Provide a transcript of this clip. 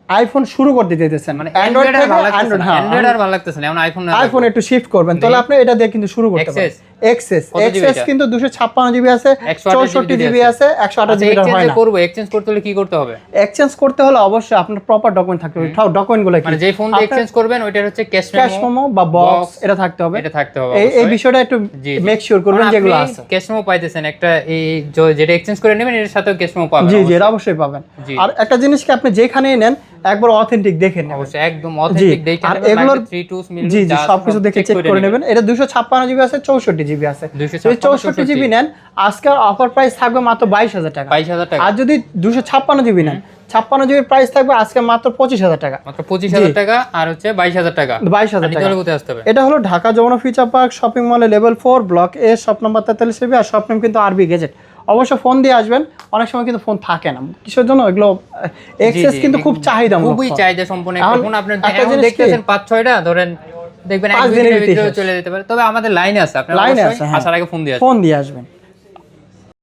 IPhone শুরু করতে দিতেছেন, মানে অ্যান্ড্রয়েড থেকে অ্যান্ড্রয়েড আর ভালো লাগতেছে না, এখন আইফোন একটু শিফট করবেন, তাহলে আপনি এটা দিয়ে কিন্তু শুরু করতে পারেন। এক্সএস কিন্তু 256 জিবি আছে, 64 জিবি আছে, 128 জিবি হয় না। এক্সচেঞ্জ করতে হলে কি করতে হবে? এক্সচেঞ্জ করতে হলে অবশ্যই আপনার প্রপার ডকুমেন্ট থাকতে হবে। ডকুমেন্টগুলো কি, মানে যে ফোন দিয়ে এক্সচেঞ্জ করবেন ওইটার হচ্ছে ক্যাশ মেমো বা বক্স এটা থাকতে হবে। এই বিষয়টা একটু মেক শিওর করবেন যেগুলো আছে। ক্যাশ মেমো পাইতেছেন একটা, এই যেটা এক্সচেঞ্জ করে নেবেন এর সাথেও ক্যাশ মেমো পাবেন। জি জি, এটা অবশ্যই পাবেন। আর একটা জিনিস কি, আপনি যেখানেই নেন একবার অথেন্টিক দেখে নেবেন, অবশ্যই একদম অথেন্টিক দেখে আর নেবেন। এগুলোর 3 মিলি জি জি সবকিছু দেখে চেক করে নেবেন। এটা 256 জিবি আছে, 64 জিবি আছে। যদি 64 জিবি নেন আজকে অফার প্রাইস থাকবে মাত্র 22,000 টাকা। 22,000 টাকা। আর যদি 256 জিবি নেন, 56 জিবি প্রাইস থাকবে আজকে মাত্র 25,000 টাকা। মাত্র 25,000 টাকা, আর হচ্ছে 22,000 টাকা। 22,000 টাকা। তাহলে কোথায় আসতে হবে? এটা হলো Dhaka Jamuna future park shopping মলে level 4 block A shop number 43 B, আর শপ নেম কিন্তু আরবি গেজেট। অবশ্য ফোন দিয়ে আসবেন, অনেক সময় কিন্তু ফোন থাকে না, কিসের জন্য এগুলো এক্সেস কিন্তু খুব চাহিদা, খুবই চাহিদা সম্পন্ন একটা ফোন। আপনি এখন দেখতেছেন 5-6টা ধরেন, দেখবেন 5 দিনের ভিতরে চলে যেতে পারে। তবে আমাদের লাইনে আছে, আপনারা লাইনে অবশ্যই আছে, আসার আগে ফোন দিয়ে ফোন দিয়ে আসবেন।